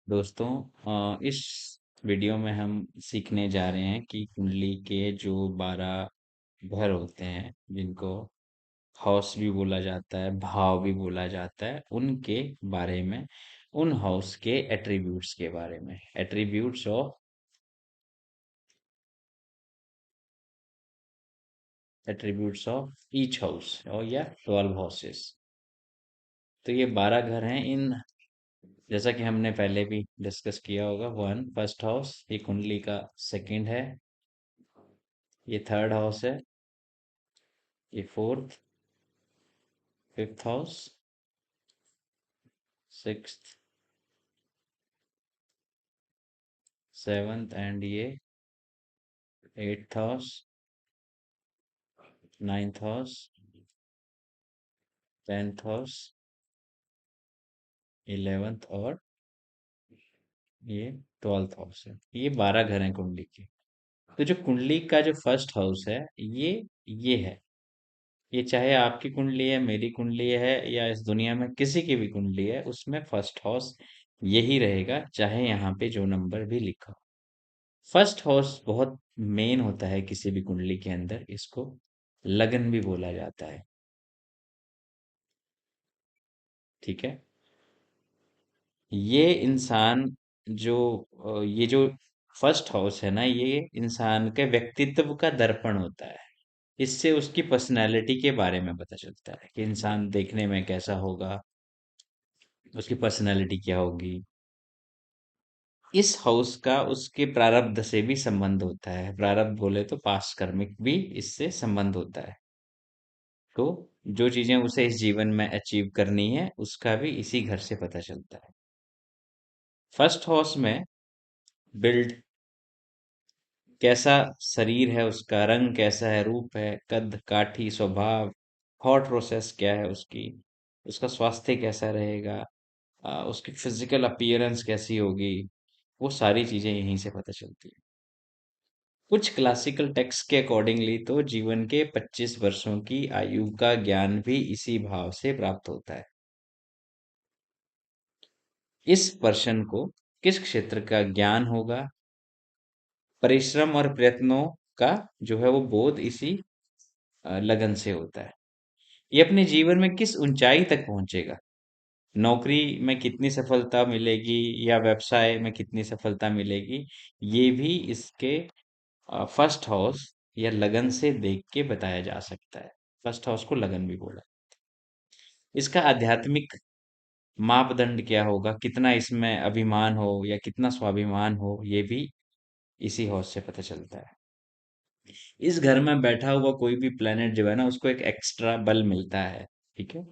दोस्तों, इस वीडियो में हम सीखने जा रहे हैं कि कुंडली के जो 12 घर होते हैं, जिनको हाउस भी बोला जाता है, भाव भी बोला जाता है, उनके बारे में, उन हाउस के एट्रीब्यूट्स के बारे में, एट्रीब्यूट्स ऑफ ईच हाउस और या 12 हाउसेस। तो ये 12 घर हैं। इन जैसा कि हमने पहले भी डिस्कस किया होगा, फर्स्ट हाउस ये कुंडली का सेकंड है, ये थर्ड हाउस है, ये fourth, fifth house, sixth, seventh and ये eighth house, ninth house, tenth house, 11th और ये 12th हाउस है। ये 12 घर हैं कुंडली के। तो जो कुंडली का जो फर्स्ट हाउस है, ये है। ये चाहे आपकी कुंडली है, मेरी कुंडली है, या इस दुनिया में किसी की भी कुंडली है, उसमें फर्स्ट हाउस यही रहेगा, चाहे यहाँ पे जो नंबर भी लिखा हो। फर्स्ट हाउस बहुत मेन होता है किसी भी कुंडली के अंदर। इसको लगन भी बोला जाता है। ठीक है। ये इंसान जो ये जो फर्स्ट हाउस है ना, ये इंसान के व्यक्तित्व का दर्पण होता है। इससे उसकी पर्सनैलिटी के बारे में पता चलता है कि इंसान देखने में कैसा होगा, उसकी पर्सनैलिटी क्या होगी। इस हाउस का उसके प्रारब्ध से भी संबंध होता है। प्रारब्ध बोले तो पास्ट कर्मिक भी इससे संबंध होता है। तो जो चीजें उसे इस जीवन में अचीव करनी है, उसका भी इसी घर से पता चलता है। फर्स्ट हाउस में बिल्ड कैसा शरीर है, उसका रंग कैसा है, रूप है, कद काठी, स्वभाव, थॉट प्रोसेस क्या है उसकी, उसका स्वास्थ्य कैसा रहेगा, उसकी फिजिकल अपीयरेंस कैसी होगी, वो सारी चीजें यहीं से पता चलती है। कुछ क्लासिकल टेक्स्ट के अकॉर्डिंगली तो जीवन के 25 वर्षों की आयु का ज्ञान भी इसी भाव से प्राप्त होता है। इस पर्सन को किस क्षेत्र का ज्ञान होगा, परिश्रम और प्रयत्नों का जो है वो बोध इसी लगन से होता है। ये अपने जीवन में किस ऊंचाई तक पहुंचेगा, नौकरी में कितनी सफलता मिलेगी या व्यवसाय में कितनी सफलता मिलेगी, ये भी इसके फर्स्ट हाउस या लगन से देख के बताया जा सकता है। फर्स्ट हाउस को लगन भी बोला। इसका आध्यात्मिक मापदंड क्या होगा, कितना इसमें अभिमान हो या कितना स्वाभिमान हो, ये भी इसी हाउस से पता चलता है। इस घर में बैठा हुआ कोई भी प्लेनेट जो है ना, उसको एक एक्स्ट्रा बल मिलता है। ठीक है।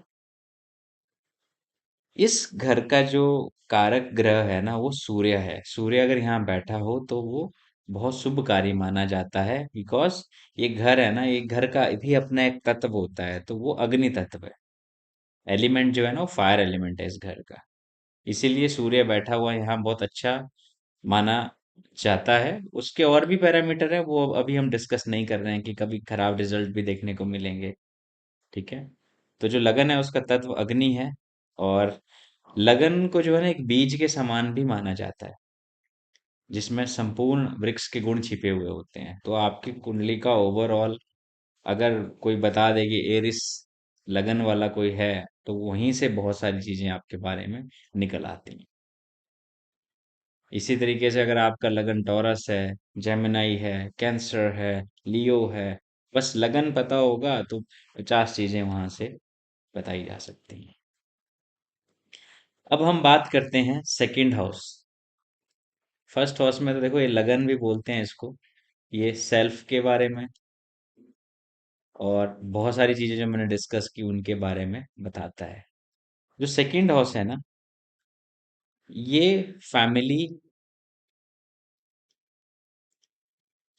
इस घर का जो कारक ग्रह है ना, वो सूर्य है। सूर्य अगर यहाँ बैठा हो तो वो बहुत शुभकारी माना जाता है, बिकॉज ये घर है ना, ये घर का भी अपना एक तत्व होता है, तो वो अग्नि तत्व है। एलिमेंट जो है ना, वो फायर एलिमेंट है इस घर का। इसीलिए सूर्य बैठा हुआ यहाँ बहुत अच्छा माना जाता है। उसके और भी पैरामीटर है, वो अभी हम डिस्कस नहीं कर रहे हैं कि कभी खराब रिजल्ट भी देखने को मिलेंगे। ठीक है। तो जो लगन है उसका तत्व अग्नि है। और लगन को जो है ना, एक बीज के समान भी माना जाता है, जिसमें संपूर्ण वृक्ष के गुण छिपे हुए होते हैं। तो आपकी कुंडली का ओवरऑल अगर कोई बता दे कि एरिस लगन वाला कोई है, तो वहीं से बहुत सारी चीजें आपके बारे में निकल आती हैं। इसी तरीके से अगर आपका लगन टॉरस है, जेमिनाई है, कैंसर है, लियो है, बस लगन पता होगा तो 50 चीजें वहां से बताई जा सकती हैं। अब हम बात करते हैं सेकंड हाउस। फर्स्ट हाउस में तो देखो, ये लगन भी बोलते हैं इसको, ये सेल्फ के बारे में और बहुत सारी चीजें जो मैंने डिस्कस की उनके बारे में बताता है। जो सेकंड हाउस है ना, ये फैमिली,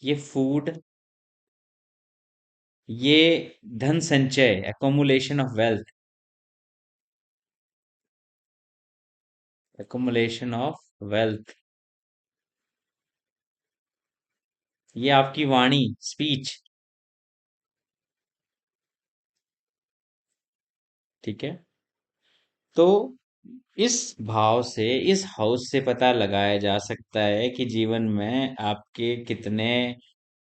ये फूड, ये धन संचय, accumulation of wealth, accumulation of wealth, ये आपकी वाणी, स्पीच। ठीक है। तो इस भाव से, इस हाउस से पता लगाया जा सकता है कि जीवन में आपके कितने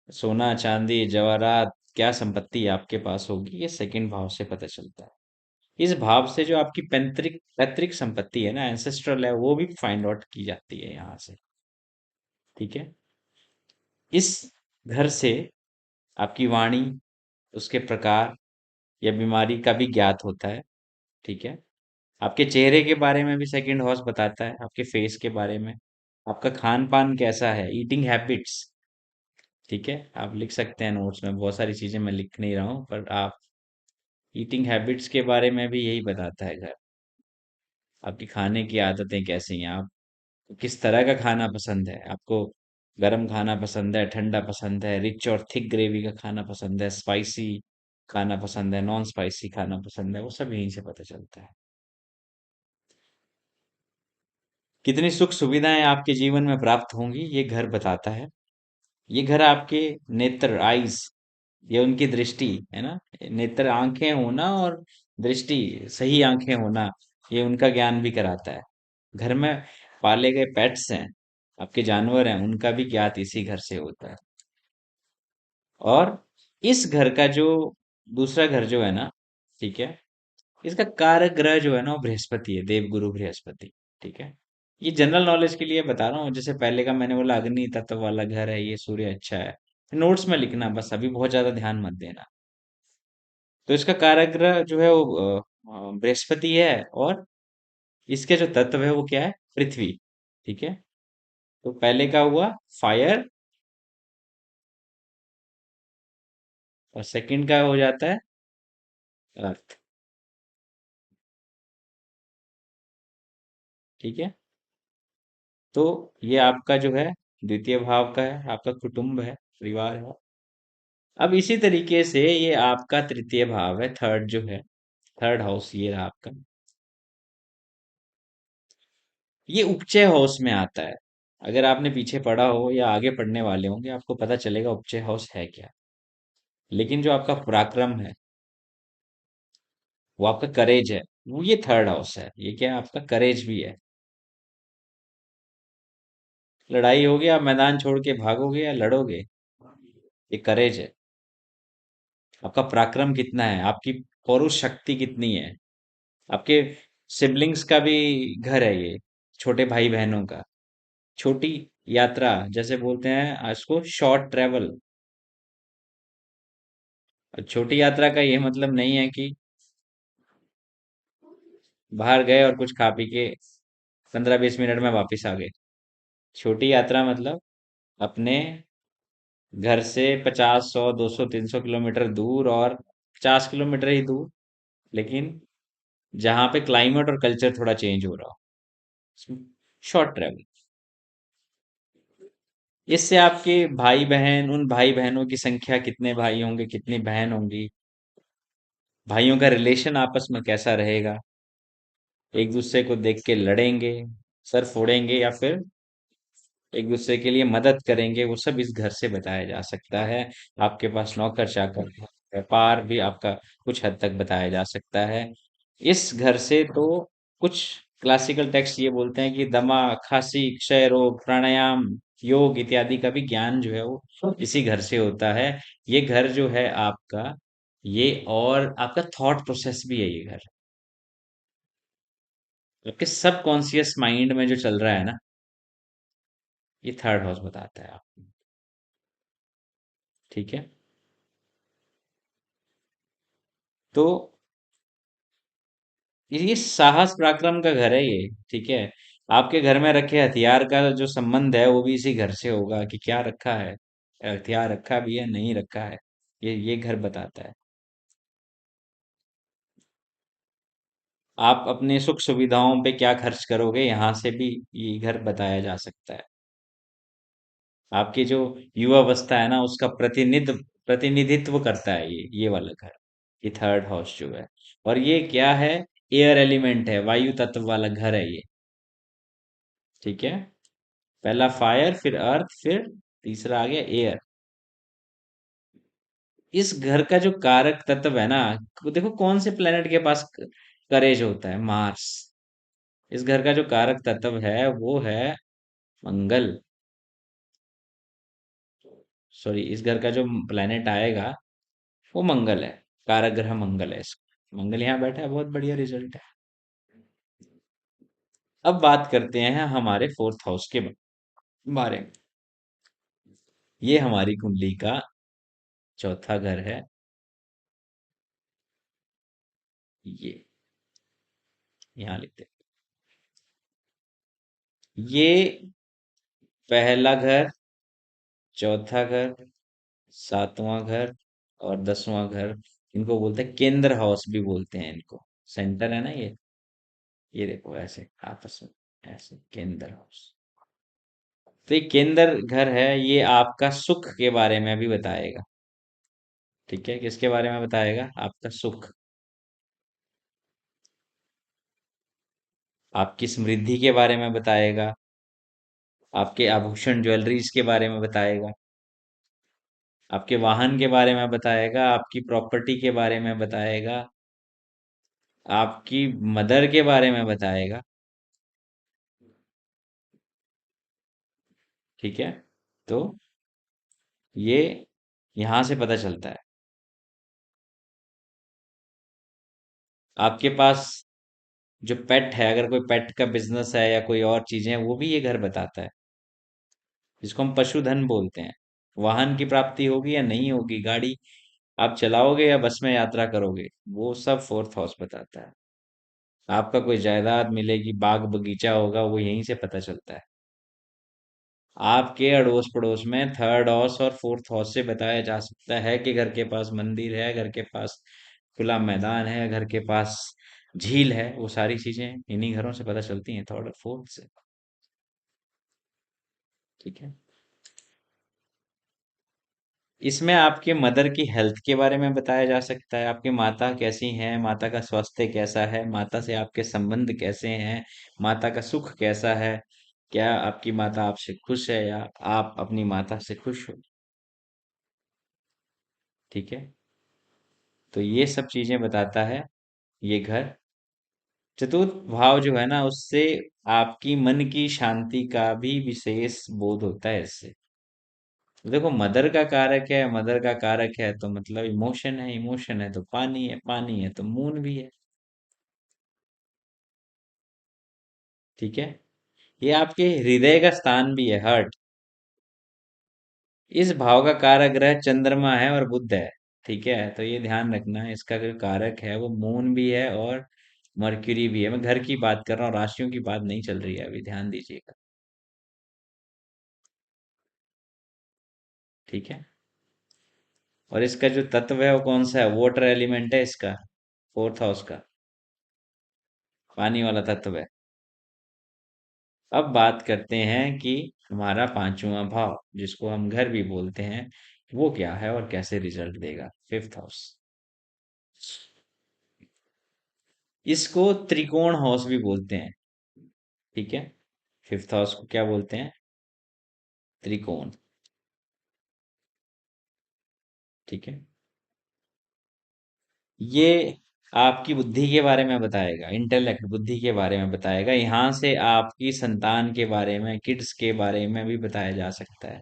सोना चांदी जवाहरात, क्या संपत्ति आपके पास होगी, ये सेकंड भाव से पता चलता है। इस भाव से जो आपकी पैतृक पैतृक संपत्ति है ना, एंसेस्ट्रल है, वो भी फाइंड आउट की जाती है यहाँ से। ठीक है। इस घर से आपकी वाणी, उसके प्रकार या बीमारी का भी ज्ञात होता है। ठीक है। आपके चेहरे के बारे में भी सेकंड हाउस बताता है, आपके फेस के बारे में। आपका खान पान कैसा है, ईटिंग हैबिट्स। ठीक है, आप लिख सकते हैं नोट्स में, बहुत सारी चीजें मैं लिख नहीं रहा हूँ, पर आप ईटिंग हैबिट्स के बारे में भी यही बताता है घर। आपकी खाने की आदतें कैसी हैं, आप किस तरह का खाना पसंद है आपको। गरम खाना पसंद है, ठंडा पसंद है, रिच और थिक ग्रेवी का खाना पसंद है, स्पाइसी खाना पसंद है, नॉन स्पाइसी खाना पसंद है, वो सब यहीं से पता चलता है। कितनी सुख सुविधाएं आपके जीवन में प्राप्त होंगी, ये घर बताता है। ये घर आपके नेत्र, आईज, ये उनकी दृष्टि है ना। नेत्र आंखें होना और दृष्टि, सही आंखें होना, ये उनका ज्ञान भी कराता है। घर में पाले गए पेट्स हैं, आपके जानवर हैं, उनका भी ज्ञात इसी घर से होता है। और इस घर का जो दूसरा घर जो है ना, ठीक है, इसका कारक ग्रह जो है ना वो बृहस्पति है, देवगुरु बृहस्पति। ठीक है। ये जनरल नॉलेज के लिए बता रहा हूँ, जैसे पहले का मैंने बोला अग्नि तत्व वाला घर है ये, सूर्य अच्छा है। नोट्स में लिखना बस, अभी बहुत ज्यादा ध्यान मत देना। तो इसका कारक ग्रह जो है वो बृहस्पति है, और इसके जो तत्व है वो क्या है, पृथ्वी। ठीक है। तो पहले का हुआ फायर, और सेकंड का हो जाता है अर्थ। ठीक है। तो ये आपका जो है द्वितीय भाव का है, आपका कुटुंब है, परिवार है। अब इसी तरीके से ये आपका तृतीय भाव है, थर्ड जो है, थर्ड हाउस ये रहा आपका। ये उपचय हाउस में आता है। अगर आपने पीछे पढ़ा हो या आगे पढ़ने वाले होंगे, आपको पता चलेगा उपचय हाउस है क्या। लेकिन जो आपका पराक्रम है, वो आपका करेज है, वो ये थर्ड हाउस है। ये क्या है, आपका करेज भी है। लड़ाई होगी, आप मैदान छोड़ के भागोगे या लड़ोगे, ये करेज है। आपका पराक्रम कितना है, आपकी पौरुष शक्ति कितनी है। आपके सिबलिंग्स का भी घर है ये, छोटे भाई बहनों का। छोटी यात्रा, जैसे बोलते हैं इसको शॉर्ट ट्रेवल। छोटी यात्रा का ये मतलब नहीं है कि बाहर गए और कुछ खा पी के 15-20 मिनट में वापस आ गए। छोटी यात्रा मतलब अपने घर से 50, 100, 200, 300 किलोमीटर दूर, और 50 किलोमीटर ही दूर, लेकिन जहाँ पे क्लाइमेट और कल्चर थोड़ा चेंज हो रहा हो, शॉर्ट ट्रेवल। इससे आपके भाई बहन, उन भाई बहनों की संख्या, कितने भाई होंगे, कितनी बहन होंगी, भाइयों का रिलेशन आपस में कैसा रहेगा, एक दूसरे को देख के लड़ेंगे, सर फोड़ेंगे, या फिर एक दूसरे के लिए मदद करेंगे, वो सब इस घर से बताया जा सकता है। आपके पास नौकर चाकर है, व्यापार भी आपका कुछ हद तक बताया जा सकता है इस घर से। तो कुछ क्लासिकल टेक्स्ट ये बोलते हैं कि दमा, खांसी, क्षय रोग, प्राणायाम, योग इत्यादि का भी ज्ञान जो है वो इसी घर से होता है। ये घर जो है आपका, ये और आपका थॉट प्रोसेस भी है ये घर। आपके सब कॉन्शियस माइंड में जो चल रहा है ना, ये थर्ड हाउस बताता है आपको। ठीक है। तो ये साहस पराक्रम का घर है ये। ठीक है। आपके घर में रखे हथियार का जो संबंध है वो भी इसी घर से होगा, कि क्या रखा है, हथियार रखा भी है नहीं रखा है, ये घर बताता है। आप अपने सुख सुविधाओं पे क्या खर्च करोगे, यहाँ से भी ये घर बताया जा सकता है। आपकी जो युवावस्था है ना, उसका प्रतिनिधित्व करता है ये वाला घर, ये थर्ड हाउस जो है। और ये क्या है, एयर एलिमेंट है, वायु तत्व वाला घर है ये। ठीक है। पहला फायर, फिर अर्थ, फिर तीसरा आ गया एयर। इस घर का जो कारक तत्व है ना, देखो कौन से प्लेनेट के पास करेज होता है, मार्स। इस घर का जो कारक तत्व है वो है मंगल। सॉरी, इस घर का जो प्लेनेट आएगा वो मंगल है। कारक ग्रह मंगल है इसका। मंगल यहाँ बैठा है, बहुत बढ़िया रिजल्ट है। अब बात करते हैं हमारे फोर्थ हाउस के बारे में। ये हमारी कुंडली का चौथा घर है। ये यहाँ लिखते हैं। ये पहला घर, चौथा घर, सातवां घर और 10वां घर, इनको बोलते हैं केंद्र हाउस भी बोलते हैं इनको। सेंटर है ना ये देखो ऐसे आपस में, ऐसे केंद्र हाउस। तो ये केंद्र घर है, ये आपका सुख के बारे में भी बताएगा। ठीक है, किसके बारे में बताएगा? आपका सुख, आपकी समृद्धि के बारे में बताएगा, आपके आभूषण ज्वेलरीज के बारे में बताएगा, आपके वाहन के बारे में बताएगा, आपकी प्रॉपर्टी के बारे में बताएगा, आपकी मदर के बारे में बताएगा। ठीक है, तो ये यहां से पता चलता है। आपके पास जो पेट है, अगर कोई पेट का बिजनेस है या कोई और चीजें हैं, वो भी ये घर बताता है, जिसको हम पशुधन बोलते हैं। वाहन की प्राप्ति होगी या नहीं होगी, गाड़ी आप चलाओगे या बस में यात्रा करोगे, वो सब फोर्थ हाउस बताता है। आपका कोई जायदाद मिलेगी, बाग बगीचा होगा, वो यहीं से पता चलता है। आपके अड़ोस पड़ोस में थर्ड हाउस और फोर्थ हाउस से बताया जा सकता है कि घर के पास मंदिर है, घर के पास खुला मैदान है, घर के पास झील है। वो सारी चीजें इन्हीं घरों से पता चलती हैं, थर्ड और फोर्थ से। ठीक है, इसमें आपके मदर की हेल्थ के बारे में बताया जा सकता है। आपकी माता कैसी हैं, माता का स्वास्थ्य कैसा है, माता से आपके संबंध कैसे हैं, माता का सुख कैसा है, क्या आपकी माता आपसे खुश है या आप अपनी माता से खुश हो। ठीक है, तो ये सब चीजें बताता है ये घर। चतुर्थ भाव जो है ना, उससे आपकी मन की शांति का भी विशेष बोध होता है इससे। तो देखो, मदर का कारक है, मदर का कारक है तो मतलब इमोशन है, इमोशन है तो पानी है, पानी है तो मून भी है। ठीक है, ये आपके हृदय का स्थान भी है, हार्ट। इस भाव का कारक ग्रह चंद्रमा है और बुध है। ठीक है, तो ये ध्यान रखना है, इसका जो कारक है वो मून भी है और मर्क्यूरी भी है। मैं घर की बात कर रहा हूँ, राशियों की बात नहीं चल रही है अभी, ध्यान दीजिएगा। ठीक है, और इसका जो तत्व है वो कौन सा है? वाटर एलिमेंट है इसका, फोर्थ हाउस का पानी वाला तत्व है। अब बात करते हैं कि हमारा पांचवा भाव, जिसको हम घर भी बोलते हैं, वो क्या है और कैसे रिजल्ट देगा? Fifth house. इसको त्रिकोण हाउस भी बोलते हैं। ठीक है, फिफ्थ हाउस को क्या बोलते हैं? त्रिकोण। ठीक है, ये आपकी बुद्धि के बारे में बताएगा, इंटेलेक्ट, बुद्धि के बारे में बताएगा। यहाँ से आपकी संतान के बारे में, किड्स के बारे में भी बताया जा सकता है।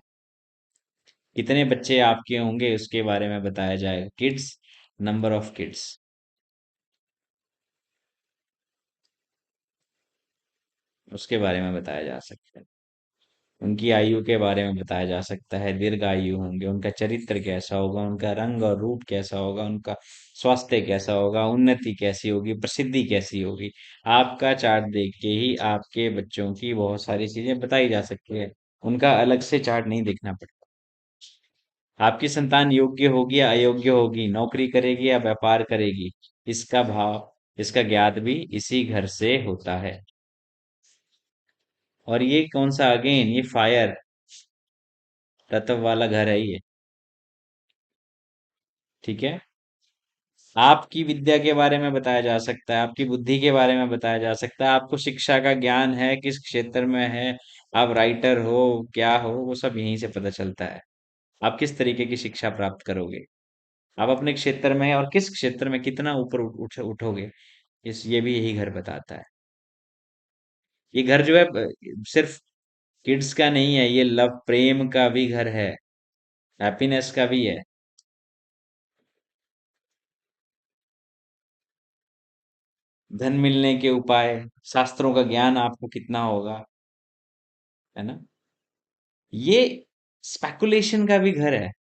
कितने बच्चे आपके होंगे उसके बारे में बताया जाएगा, किड्स, नंबर ऑफ किड्स, उसके बारे में बताया जा सकता है। उनकी आयु के बारे में बताया जा सकता है, दीर्घ आयु होंगे, उनका चरित्र कैसा होगा, उनका रंग और रूप कैसा होगा, उनका स्वास्थ्य कैसा होगा, उन्नति कैसी होगी, प्रसिद्धि कैसी होगी। आपका चार्ट देख के ही आपके बच्चों की बहुत सारी चीजें बताई जा सकती है, उनका अलग से चार्ट नहीं देखना पड़ता। आपकी संतान योग्य होगी या अयोग्य होगी, नौकरी करेगी या व्यापार करेगी, इसका भाव, इसका ज्ञात भी इसी घर से होता है। और ये कौन सा, अगेन ये फायर तत्व वाला घर है ये। ठीक है, आपकी विद्या के बारे में बताया जा सकता है, आपकी बुद्धि के बारे में बताया जा सकता है, आपको शिक्षा का ज्ञान है, किस क्षेत्र में है, आप राइटर हो, क्या हो, वो सब यहीं से पता चलता है। आप किस तरीके की शिक्षा प्राप्त करोगे, आप अपने क्षेत्र में और किस क्षेत्र में कितना ऊपर उठोगे, इस ये भी यही घर बताता है। ये घर जो है सिर्फ किड्स का नहीं है, ये लव प्रेम का भी घर है, हैप्पीनेस का भी है। धन मिलने के उपाय, शास्त्रों का ज्ञान आपको कितना होगा, है ना। ये स्पेकुलेशन का भी घर है।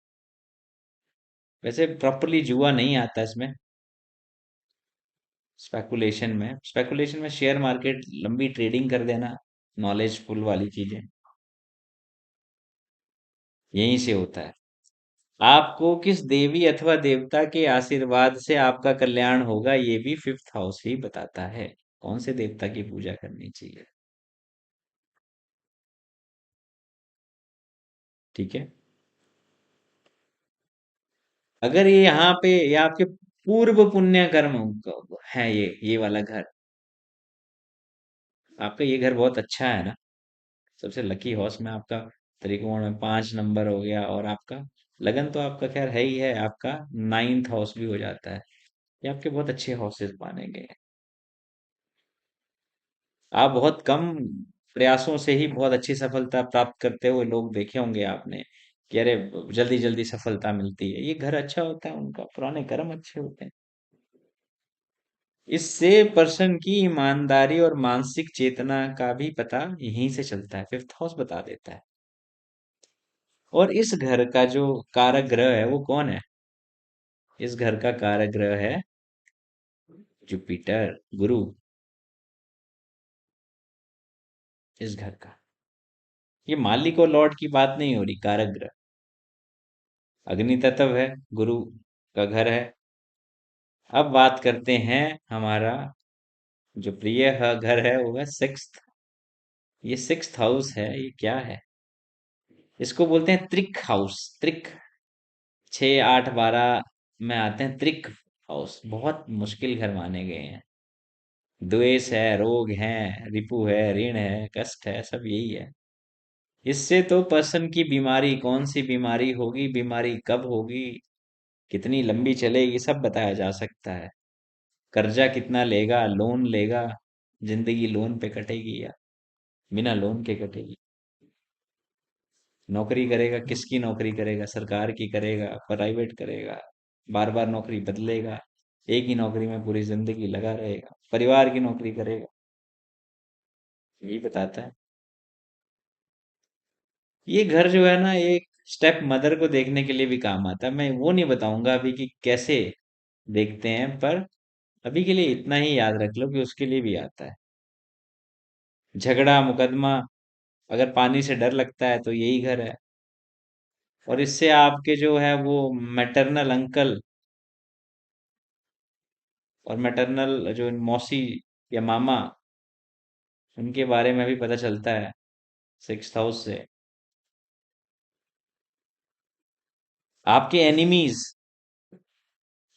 वैसे प्रॉपरली जुआ नहीं आता इसमें। स्पेकुलेशन में शेयर मार्केट, लंबी ट्रेडिंग कर देना, नॉलेजफुल वाली चीजें यहीं से होता है। आपको किस देवी अथवा देवता के आशीर्वाद से आपका कल्याण होगा, ये भी फिफ्थ हाउस ही बताता है। कौन से देवता की पूजा करनी चाहिए। ठीक है। अगर ये यहाँ पे, ये आपके पूर्व पुण्य कर्म है, ये वाला घर, आपका ये घर बहुत अच्छा है ना। सबसे लकी हाउस में आपका त्रिकोण में 5 नंबर हो गया, और आपका लगन तो आपका खैर है ही है, आपका नाइन्थ हाउस भी हो जाता है। ये आपके बहुत अच्छे हाउसेस माने गए हैं। आप बहुत कम प्रयासों से ही बहुत अच्छी सफलता प्राप्त करते हुए लोग देखे होंगे आपने, कि अरे जल्दी जल्दी सफलता मिलती है, ये घर अच्छा होता है, उनका पुराने कर्म अच्छे होते हैं। इससे पर्सन की ईमानदारी और मानसिक चेतना का भी पता यहीं से चलता है, फिफ्थ हाउस बता देता है। और इस घर का जो कारक ग्रह है वो कौन है। इस घर का कारक ग्रह है जुपिटर, गुरु। इस घर का, ये मालिक और लॉर्ड की बात नहीं हो रही, कारक ग्रह। अग्नि तत्व है, गुरु का घर है। अब बात करते हैं हमारा जो प्रिय घर है, वो है सिक्स्थ। ये सिक्स्थ हाउस है, ये क्या है। इसको बोलते हैं त्रिक हाउस। त्रिक, 6 8 12 में आते हैं त्रिक हाउस, बहुत मुश्किल घर माने गए हैं। द्वेष है, रोग है, रिपु है, ऋण है, कष्ट है, सब यही है। इससे तो पर्सन की बीमारी, कौन सी बीमारी होगी, बीमारी कब होगी, कितनी लंबी चलेगी, सब बताया जा सकता है। कर्जा कितना लेगा, लोन लेगा, जिंदगी लोन पे कटेगी या बिना लोन के कटेगी। नौकरी करेगा, किसकी नौकरी करेगा, सरकार की करेगा, प्राइवेट करेगा, बार बार नौकरी बदलेगा, एक ही नौकरी में पूरी जिंदगी लगा रहेगा, परिवार की नौकरी करेगा, यही बताता है। ये घर जो है ना, एक स्टेप मदर को देखने के लिए भी काम आता है। मैं वो नहीं बताऊंगा अभी कि कैसे देखते हैं, पर अभी के लिए इतना ही याद रख लो कि उसके लिए भी आता है। झगड़ा मुकदमा, अगर पानी से डर लगता है तो यही घर है। और इससे आपके जो है वो मैटरनल अंकल और मैटरनल जो मौसी या मामा, उनके बारे में भी पता चलता है सिक्स हाउस से। आपके एनिमीज,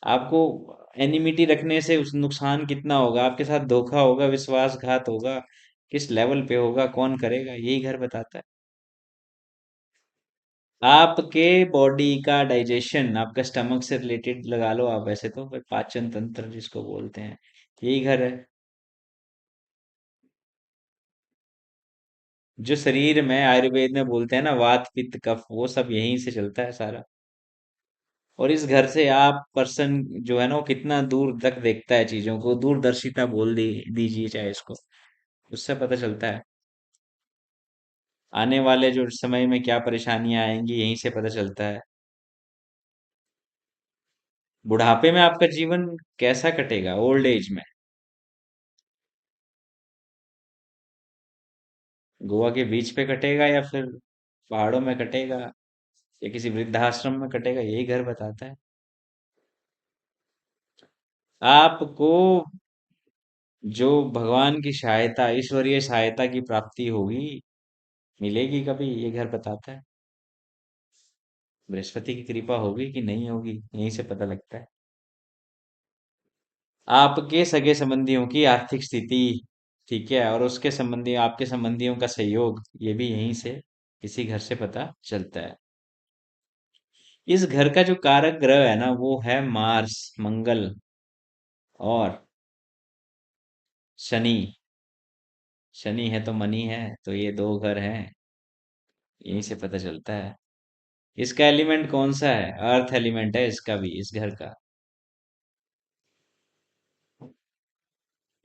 आपको एनिमिटी रखने से उस नुकसान कितना होगा, आपके साथ धोखा होगा, विश्वासघात होगा, किस लेवल पे होगा, कौन करेगा, यही घर बताता है। आपके बॉडी का डाइजेशन, आपका स्टमक से रिलेटेड लगा लो आप, वैसे तो पर पाचन तंत्र जिसको बोलते हैं, यही घर है। जो शरीर में आयुर्वेद में बोलते हैं ना, वात पित्त कफ, वो सब यहीं से चलता है सारा। और इस घर से आप पर्सन जो है ना, वो कितना दूर तक देखता है चीजों को, दूरदर्शिता बोल दीजिए चाहे इसको, उससे पता चलता है। आने वाले जो समय में क्या परेशानियां आएंगी, यहीं से पता चलता है। बुढ़ापे में आपका जीवन कैसा कटेगा, ओल्ड एज में। गोवा के बीच पे कटेगा, या फिर पहाड़ों में कटेगा, या किसी वृद्धाश्रम में कटेगा, यही घर बताता है। आपको जो भगवान की सहायता, ईश्वरीय सहायता की प्राप्ति होगी, मिलेगी कभी, ये घर बताता है। बृहस्पति की कृपा होगी कि नहीं होगी, यहीं से पता लगता है। आपके सगे संबंधियों की आर्थिक स्थिति, ठीक है, और उसके संबंधी, आपके संबंधियों का सहयोग, ये भी यहीं से, इसी घर से पता चलता है। इस घर का जो कारक ग्रह है ना, वो है मार्स, मंगल और शनि। शनि है तो मनी है, तो ये दो घर हैं, यहीं से पता चलता है। इसका एलिमेंट कौन सा है? अर्थ एलिमेंट है इसका भी, इस घर का।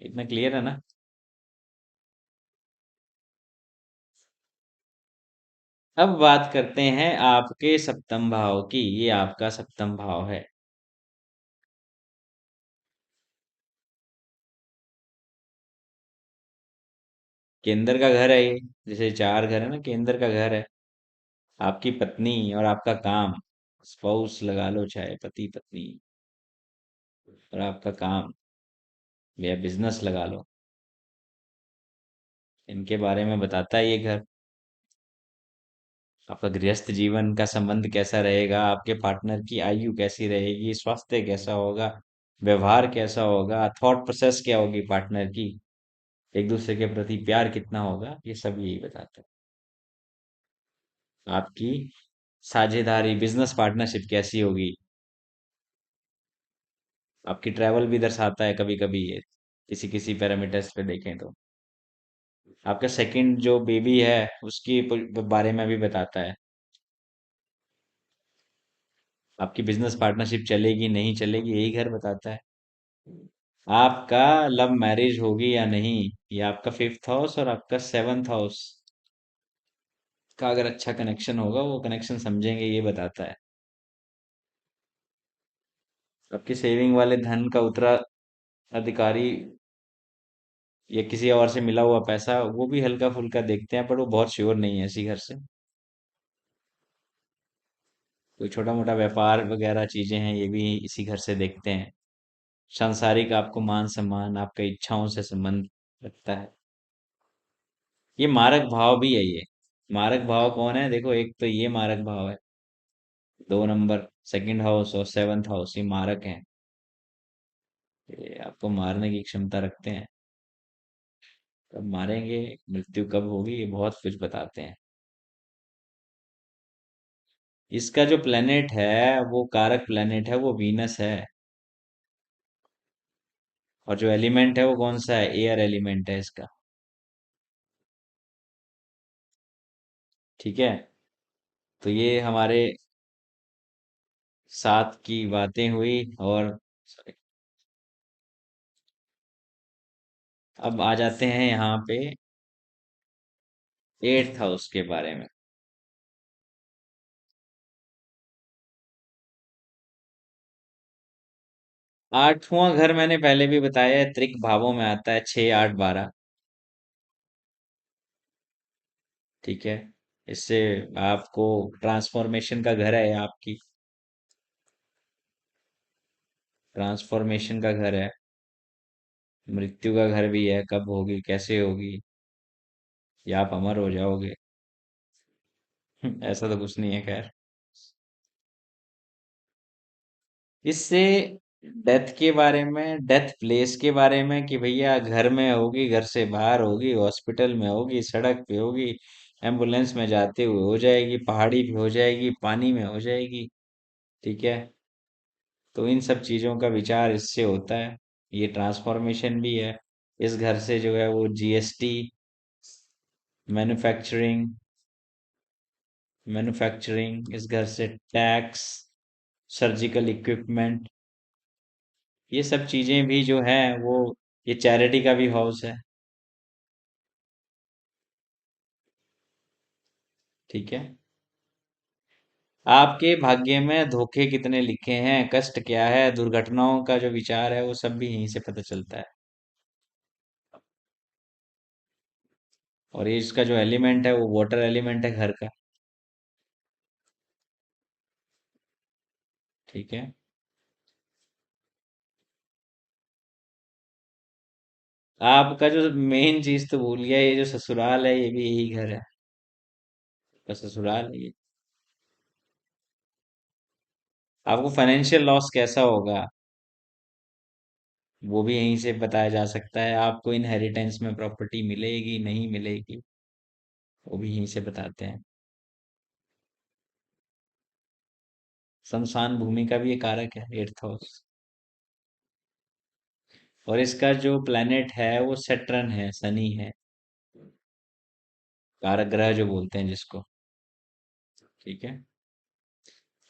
इतना क्लियर है ना? अब बात करते हैं आपके सप्तम भाव की। ये आपका सप्तम भाव है। केंद्र का घर है ये। जैसे चार घर है ना, केंद्र का घर है। आपकी पत्नी और आपका काम, स्पाउस लगा लो, चाहे पति पत्नी, और आपका काम या बिजनेस लगा लो, इनके बारे में बताता है ये घर। आपका गृहस्थ जीवन का संबंध कैसा रहेगा, आपके पार्टनर की आयु कैसी रहेगी, स्वास्थ्य कैसा होगा, व्यवहार कैसा होगा, थॉट प्रोसेस क्या होगी पार्टनर की, एक दूसरे के प्रति प्यार कितना होगा, ये सब यही बताता है। आपकी साझेदारी, बिजनेस पार्टनरशिप कैसी होगी। आपकी ट्रैवल भी दर्शाता है कभी कभी ये, किसी किसी पैरामीटर्स पे देखें तो। आपका सेकंड जो बेबी है उसकी बारे में भी बताता है। आपकी बिजनेस पार्टनरशिप चलेगी नहीं चलेगी, यही घर बताता है। आपका लव मैरिज होगी या नहीं, ये आपका फिफ्थ हाउस और आपका सेवंथ हाउस का अगर अच्छा कनेक्शन होगा, वो कनेक्शन समझेंगे, ये बताता है। आपके सेविंग वाले धन का उत्तराधिकारी या किसी और से मिला हुआ पैसा, वो भी हल्का फुल्का देखते हैं, पर वो बहुत श्योर नहीं है इसी घर से। कोई छोटा मोटा व्यापार वगैरह चीजें हैं, ये भी इसी घर से देखते हैं। सांसारिक आपको मान सम्मान, आपके इच्छाओं से संबंध रखता है। ये मारक भाव भी है ये। मारक भाव कौन है? देखो, एक तो ये मारक भाव है, दो नंबर, सेकंड हाउस और सेवंथ हाउस, ये मारक हैं। ये आपको मारने की क्षमता रखते हैं। कब मारेंगे, मृत्यु कब होगी, ये बहुत कुछ बताते हैं। इसका जो प्लेनेट है, वो कारक प्लेनेट है, वो वीनस है। और जो एलिमेंट है वो कौन सा है? एयर एलिमेंट है इसका। ठीक है। तो ये हमारे साथ की बातें हुई, और sorry, अब आ जाते हैं यहाँ पे एट्थ हाउस के बारे में। आठवां घर मैंने पहले भी बताया है, त्रिक भावों में आता है, 6, 8, 12। ठीक है। इससे आपको ट्रांसफॉर्मेशन का घर है, आपकी ट्रांसफॉर्मेशन का घर है। मृत्यु का घर भी है, कब होगी कैसे होगी, या आप अमर हो जाओगे। ऐसा तो कुछ नहीं है, खैर। इससे डेथ के बारे में, डेथ प्लेस के बारे में, कि भैया घर में होगी, घर से बाहर होगी, हॉस्पिटल में होगी, सड़क पे होगी, एम्बुलेंस में जाते हुए हो जाएगी, पहाड़ी पे हो जाएगी, पानी में हो जाएगी। ठीक है। तो इन सब चीजों का विचार इससे होता है। ये ट्रांसफॉर्मेशन भी है। इस घर से जो है वो जीएसटी, मैन्युफैक्चरिंग, इस घर से टैक्स, सर्जिकल इक्विपमेंट, ये सब चीजें भी जो है वो, ये चैरिटी का भी हाउस है। ठीक है। आपके भाग्य में धोखे कितने लिखे हैं, कष्ट क्या है, दुर्घटनाओं का जो विचार है, वो सब भी यहीं से पता चलता है। और ये इसका जो एलिमेंट है, वो वाटर एलिमेंट है घर का। ठीक है। आपका जो मेन चीज तो भूल गया, ये जो ससुराल है, ये भी यही घर है। आपका ससुराल है ये। आपको फाइनेंशियल लॉस कैसा होगा, वो भी यहीं से बताया जा सकता है। आपको इनहेरिटेंस में प्रॉपर्टी मिलेगी नहीं मिलेगी, वो भी यहीं से बताते हैं। शमशान भूमि का भी ये कारक है, एट्थ हाउस। और इसका जो प्लेनेट है वो सेट्रन है, शनि है। कारक ग्रह जो बोलते हैं जिसको। ठीक है।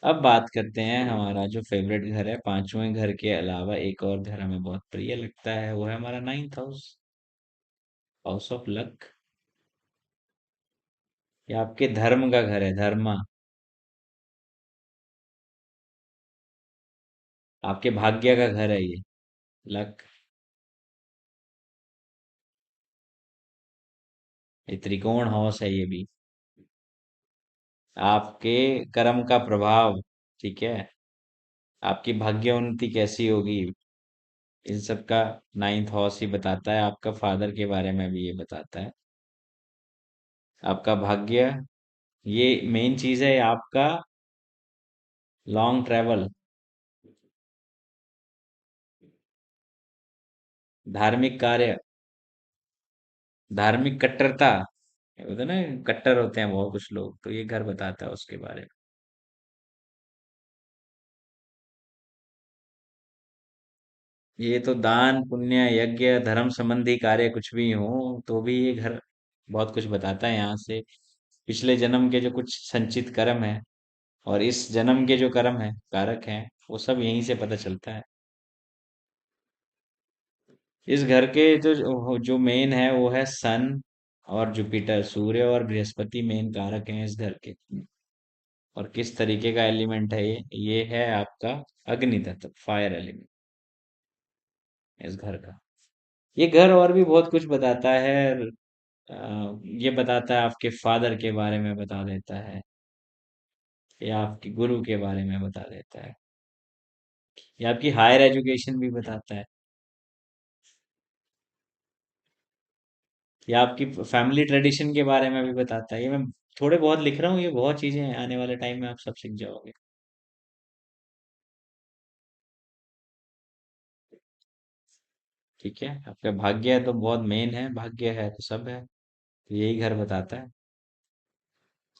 अब बात करते हैं हमारा जो फेवरेट घर है, पांचवें घर के अलावा एक और घर हमें बहुत प्रिय लगता है, वो है हमारा ninth house, house of luck. ये आपके धर्म का घर है, धर्म, आपके भाग्य का घर है ये, लक। ये त्रिकोण हाउस है ये भी, आपके कर्म का प्रभाव। ठीक है। आपकी भाग्य उन्नति कैसी होगी, इन सब का नाइन्थ हाउस ही बताता है। आपका फादर के बारे में भी ये बताता है। आपका भाग्य, ये मेन चीज है आपका, लॉन्ग ट्रेवल, धार्मिक कार्य, धार्मिक कट्टरता। ये होता है ना, कट्टर होते हैं बहुत कुछ लोग, तो ये घर बताता है उसके बारे में। ये तो दान पुण्य यज्ञ धर्म संबंधी कार्य कुछ भी हो, तो भी ये घर बहुत कुछ बताता है यहाँ से। पिछले जन्म के जो कुछ संचित कर्म है, और इस जन्म के जो कर्म है, कारक हैं, वो सब यहीं से पता चलता है। इस घर के जो जो मेन है वो है सन और जुपिटर, सूर्य और बृहस्पति मेन कारक हैं इस घर के। और किस तरीके का एलिमेंट है ये है आपका अग्नि तत्व, फायर एलिमेंट, इस घर का। ये घर और भी बहुत कुछ बताता है। ये बताता है आपके फादर के बारे में बता देता है, या आपके गुरु के बारे में बता देता है, या आपकी हायर एजुकेशन भी बताता है, या आपकी फैमिली ट्रेडिशन के बारे में भी बताता है। ये मैं थोड़े बहुत लिख रहा हूँ, ये बहुत चीजें हैं, आने वाले टाइम में आप सब सीख जाओगे। ठीक है। आपका भाग्य है तो बहुत मेन है, भाग्य है तो सब है, तो यही घर बताता है।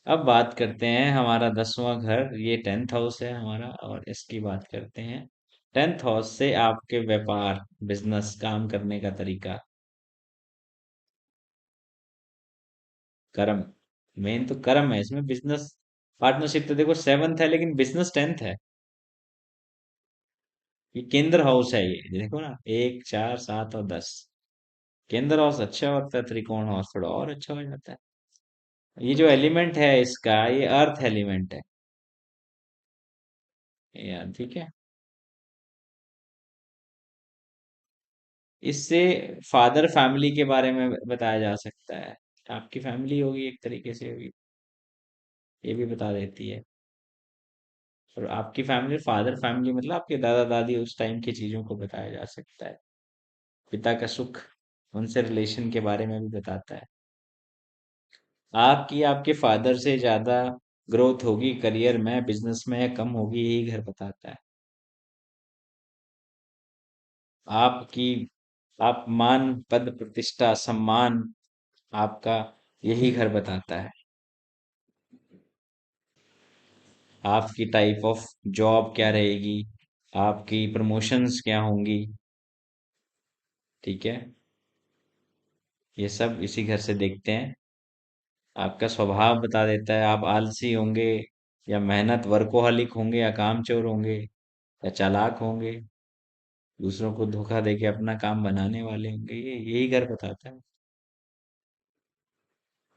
अब बात करते हैं हमारा 10वां घर, ये टेंथ हाउस है हमारा, और इसकी बात करते हैं। टेंथ हाउस से आपके व्यापार, बिजनेस, काम करने का तरीका, कर्म। मेन तो कर्म है इसमें, बिजनेस पार्टनरशिप तो देखो सेवंथ है, लेकिन बिजनेस टेंथ है। ये केंद्र हाउस है, ये देखो ना, 1 4 7 और 10। केंद्र हाउस अच्छा होता है, त्रिकोण हाउस थोड़ा और अच्छा हो जाता है। ये जो एलिमेंट है इसका, ये अर्थ एलिमेंट है। यार ठीक है। इससे फादर फैमिली के बारे में बताया जा सकता है। आपकी फैमिली होगी एक तरीके से होगी, ये भी बता देती है। और आपकी फैमिली, फादर फैमिली मतलब आपके दादा दादी, उस टाइम की चीजों को बताया जा सकता है। पिता का सुख, उनसे रिलेशन के बारे में भी बताता है। आपकी आपके फादर से ज्यादा ग्रोथ होगी करियर में, बिजनेस में, या कम होगी, यही घर बताता है। आपकी, आप मान पद प्रतिष्ठा सम्मान, आपका यही घर बताता है। आपकी टाइप ऑफ जॉब क्या रहेगी, आपकी प्रमोशंस क्या होंगी। ठीक है। ये सब इसी घर से देखते हैं। आपका स्वभाव बता देता है, आप आलसी होंगे, या मेहनत वर्कोहलिक होंगे, या कामचोर होंगे, या चालाक होंगे, दूसरों को धोखा देके अपना काम बनाने वाले होंगे, ये यही घर बताता है।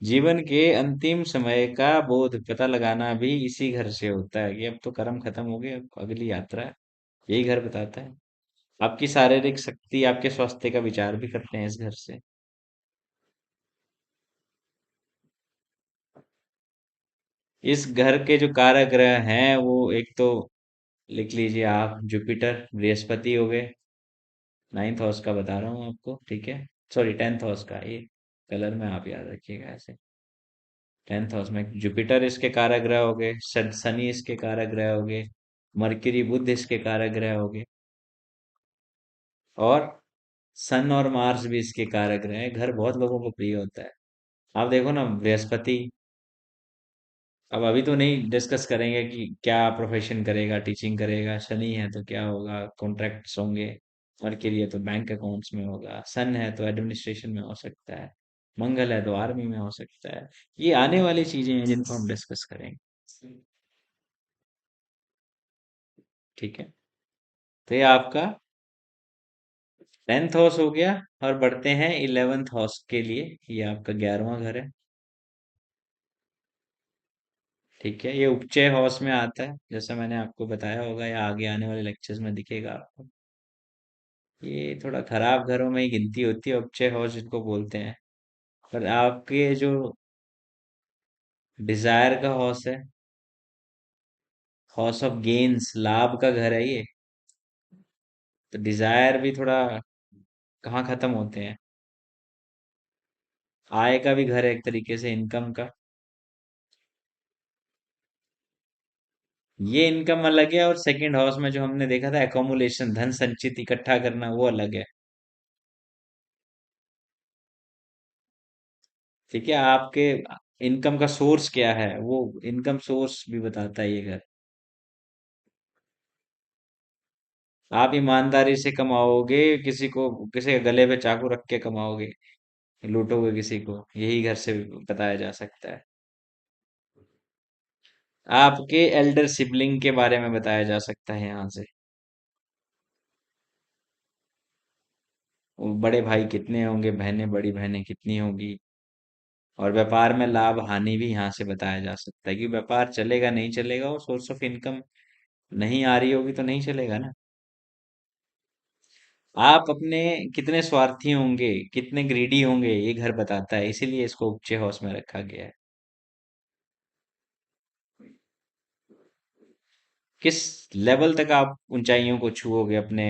जीवन के अंतिम समय का बोध पता लगाना भी इसी घर से होता है, कि अब तो कर्म खत्म हो गए, अब अगली यात्रा है। यही घर बताता है। आपकी शारीरिक शक्ति, आपके स्वास्थ्य का विचार भी करते हैं इस घर से। इस घर के जो कारक ग्रह हैं, वो एक तो लिख लीजिए आप, जुपिटर बृहस्पति हो गए, नाइन्थ हाउस का बता रहा हूँ आपको, ठीक है। सॉरी, टेंथ हाउस का, ये कलर में आप याद रखिएगा ऐसे। टेंथ हाउस में जुपिटर इसके कारक ग्रह हो गए, शनि इसके कारक ग्रह हो गए, मरकरी बुध इसके कारक ग्रह हो गए, और सन और मार्स भी इसके कारक ग्रह हैं। घर बहुत लोगों को प्रिय होता है। आप देखो ना, बृहस्पति, अब अभी तो नहीं डिस्कस करेंगे कि क्या प्रोफेशन करेगा, टीचिंग करेगा, शनि है तो क्या होगा, कॉन्ट्रैक्ट्स होंगे, मरकरी है तो बैंक अकाउंट्स में होगा, सन है तो एडमिनिस्ट्रेशन में हो सकता है। मंगल है तो आर्मी में हो सकता है। ये आने वाली चीजें हैं जिनको हम डिस्कस करेंगे। ठीक है। तो ये आपका 10th हाउस हो गया। और बढ़ते हैं 11th हाउस के लिए। ये आपका 11वां घर है। ठीक है, ये उपचय हाउस में आता है, जैसा मैंने आपको बताया होगा या आगे आने वाले लेक्चर्स में दिखेगा आपको। ये थोड़ा खराब घरों में ही गिनती होती है, उपचय हाउस जिनको बोलते हैं। पर आपके जो डिजायर का हाउस है, हाउस ऑफ गेन्स, लाभ का घर है ये। तो डिजायर भी थोड़ा कहाँ खत्म होते हैं। आय का भी घर है एक तरीके से, इनकम का। ये इनकम अलग है, और सेकंड हाउस में जो हमने देखा था एकोमुलेशन, धन संचित इकट्ठा करना, वो अलग है। ठीक है, आपके इनकम का सोर्स क्या है, वो इनकम सोर्स भी बताता है ये घर। आप ईमानदारी से कमाओगे, किसी के गले पे चाकू रख के कमाओगे, लूटोगे किसी को, यही घर से बताया जा सकता है। आपके एल्डर सिबलिंग के बारे में बताया जा सकता है यहाँ से। वो बड़े भाई कितने होंगे, बहनें, बड़ी बहनें कितनी होगी। और व्यापार में लाभ हानि भी यहाँ से बताया जा सकता है कि व्यापार चलेगा नहीं चलेगा, और सोर्स ऑफ इनकम नहीं आ रही होगी तो नहीं चलेगा ना। आप अपने कितने स्वार्थी होंगे, कितने ग्रीडी होंगे, ये घर बताता है, इसीलिए इसको उपचे हाउस में रखा गया है। किस लेवल तक आप ऊंचाइयों को छुओगे अपने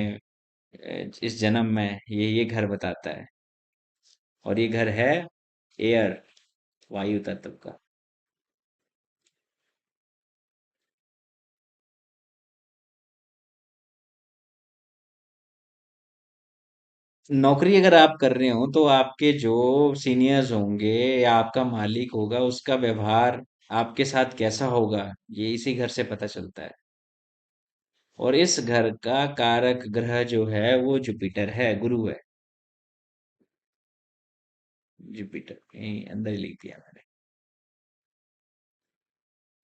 इस जन्म में, ये घर बताता है। और ये घर है एयर, वायु तत्व का। नौकरी अगर आप कर रहे हो तो आपके जो सीनियर्स होंगे या आपका मालिक होगा, उसका व्यवहार आपके साथ कैसा होगा, ये इसी घर से पता चलता है। और इस घर का कारक ग्रह जो है वो जुपिटर है, गुरु है। जुपिटर यहीं अंदर ही लिख दिया मैंने।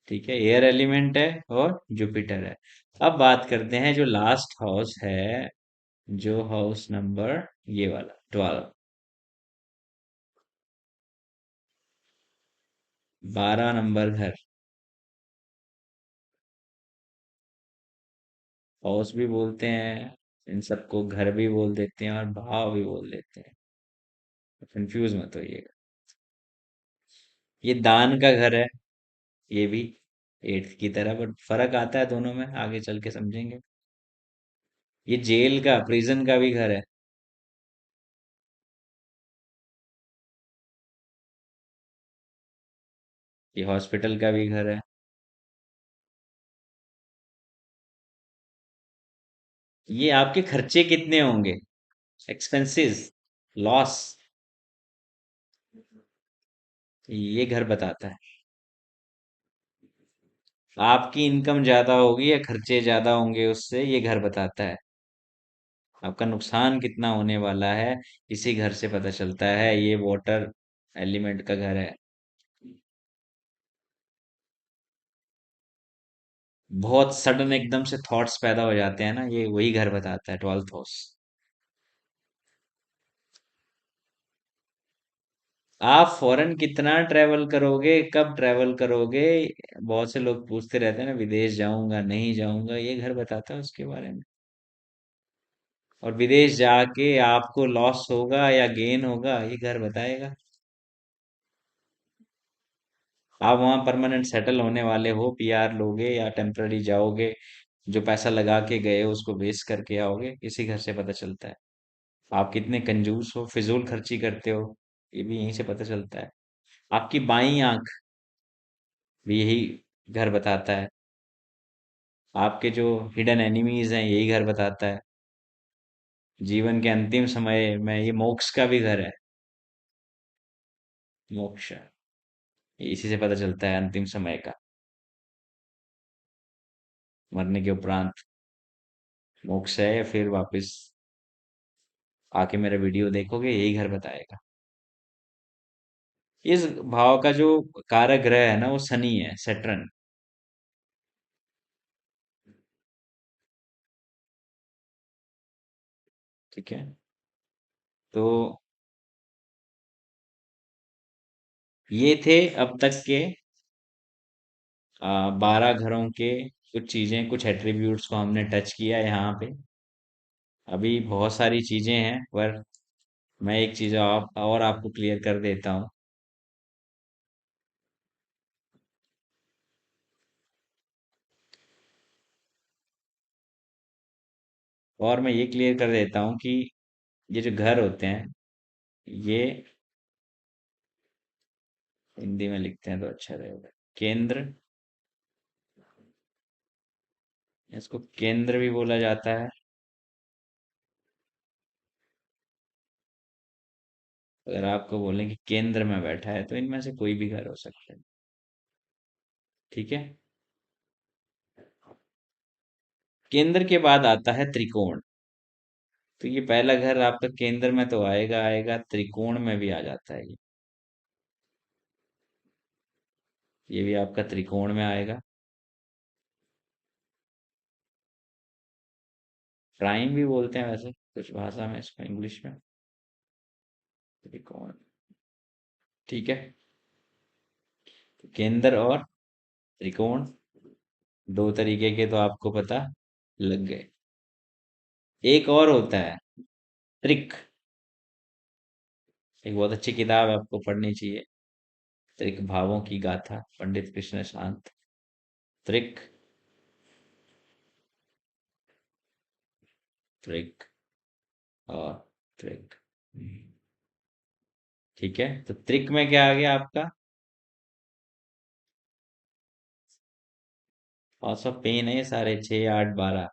ठीक है, एयर एलिमेंट है और जुपिटर है। अब बात करते हैं जो लास्ट हाउस है, जो हाउस नंबर, ये वाला 12, 12 नंबर घर। हाउस भी बोलते हैं, इन सबको घर भी बोल देते हैं और भाव भी बोल देते हैं। कंफ्यूज मत होइएगा। ये दान का घर है, ये भी 8th की तरह, बट फर्क आता है दोनों में, आगे चल के समझेंगे। ये जेल का, प्रिजन का भी घर है। ये हॉस्पिटल का भी घर है। ये आपके खर्चे कितने होंगे, एक्सपेंसेस, लॉस, ये घर बताता है। आपकी इनकम ज्यादा होगी या खर्चे ज्यादा होंगे, उससे ये घर बताता है। आपका नुकसान कितना होने वाला है, इसी घर से पता चलता है। ये वाटर एलिमेंट का घर है। बहुत सडन एकदम से थॉट्स पैदा हो जाते हैं ना, ये वही घर बताता है, 12th हाउस। आप फॉरेन कितना ट्रेवल करोगे, कब ट्रेवल करोगे, बहुत से लोग पूछते रहते हैं ना, विदेश जाऊंगा नहीं जाऊंगा, ये घर बताता है उसके बारे में। और विदेश जाके आपको लॉस होगा या गेन होगा, ये घर बताएगा। आप वहां परमानेंट सेटल होने वाले हो, पीआर लोगे या टेम्पररी जाओगे, जो पैसा लगा के गए हो उसको वेस्ट करके आओगे, इसी घर से पता चलता है। आप कितने कंजूस हो, फिजूल खर्ची करते हो, ये भी यहीं से पता चलता है। आपकी बाईं आंख भी यही घर बताता है। आपके जो हिडन एनिमीज हैं, यही घर बताता है। जीवन के अंतिम समय में ये मोक्ष का भी घर है, मोक्ष, ये इसी से पता चलता है अंतिम समय का, मरने के उपरांत मोक्ष है या फिर वापस आके मेरा वीडियो देखोगे, यही घर बताएगा। इस भाव का जो कारक ग्रह है ना वो शनि है, सैटर्न। ठीक है। तो ये थे अब तक के 12 घरों के कुछ चीजें, कुछ एट्रीब्यूट्स को हमने टच किया यहाँ पे। अभी बहुत सारी चीजें हैं, पर मैं एक चीज और आपको क्लियर कर देता हूँ। और मैं ये क्लियर कर देता हूँ कि ये जो घर होते हैं, ये हिंदी में लिखते हैं तो अच्छा रहेगा। केंद्र, इसको केंद्र भी बोला जाता है। अगर आपको बोलें कि केंद्र में बैठा है, तो इनमें से कोई भी घर हो सकता है। ठीक है। केंद्र के बाद आता है त्रिकोण। तो ये पहला घर आपका केंद्र में तो आएगा आएगा, त्रिकोण में भी आ जाता है ये भी आपका त्रिकोण में आएगा। प्राइम भी बोलते हैं वैसे कुछ भाषा में इसको, इंग्लिश में। त्रिकोण। ठीक है। तो केंद्र और त्रिकोण, दो तरीके के तो आपको पता लग गए। एक और होता है त्रिक। एक बहुत अच्छी किताब है, आपको पढ़नी चाहिए। त्रिक भावों की गाथा, पंडित कृष्ण शांत। त्रिक। त्रिक और त्रिक। ठीक है। तो त्रिक में क्या आ गया आपका? और सब पेन है, सारे 6, 8, 12।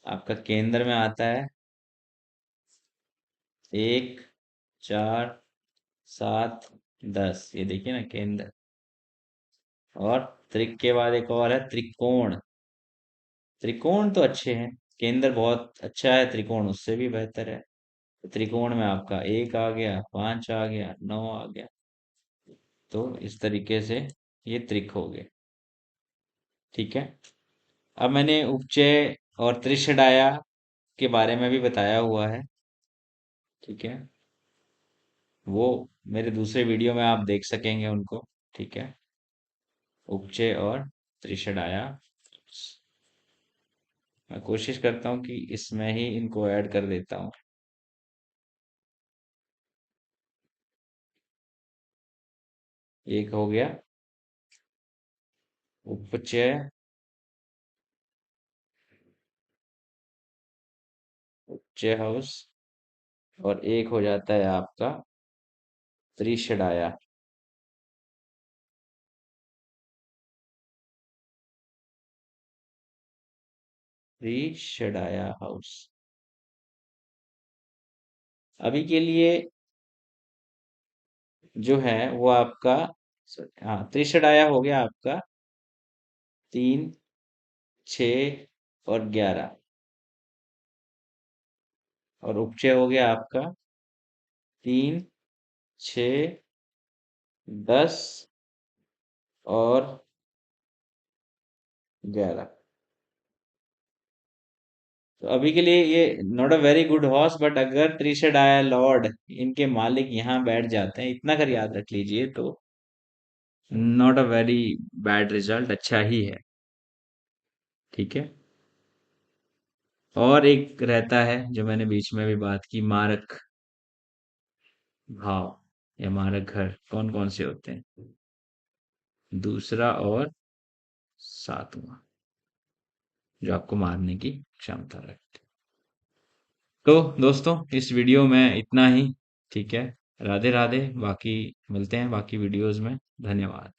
आपका केंद्र में आता है 1, 4, 7, 10। ये देखिए ना, केंद्र। और त्रिक के बाद एक और है त्रिकोण। त्रिकोण तो अच्छे हैं, केंद्र बहुत अच्छा है, त्रिकोण उससे भी बेहतर है। तो त्रिकोण में आपका 1 आ गया, 5 आ गया, 9 आ गया। तो इस तरीके से ये त्रिक हो गए। ठीक है। अब मैंने उपचय और त्रिषडाया के बारे में भी बताया हुआ है। ठीक है। वो मेरे दूसरे वीडियो में आप देख सकेंगे उनको। ठीक है। उपचय और त्रिषडाया। मैं कोशिश करता हूँ कि इसमें ही इनको ऐड कर देता हूँ। एक हो गया उपचय, उपचय हाउस। और एक हो जाता है आपका त्रिषडाया। त्रिषडाया हाउस। अभी के लिए जो है वो आपका, हाँ, त्रिषडाया हो गया आपका 3, 6 और 11। और उपचय हो गया आपका 3, 6, 10 और 11। तो अभी के लिए ये not a very good horse, but अगर त्रिशडाया लॉर्ड, इनके मालिक यहाँ बैठ जाते हैं, इतना कर याद रख लीजिए, तो not a very bad result, अच्छा ही है। ठीक है। और एक रहता है जो मैंने बीच में भी बात की, मारक भाव या मारक घर कौन कौन से होते हैं? दूसरा और सातवां, जो आपको मारने की क्षमता रखते हैं। तो दोस्तों, इस वीडियो में इतना ही। ठीक है। राधे राधे। बाकी मिलते हैं बाकी वीडियोस में। धन्यवाद।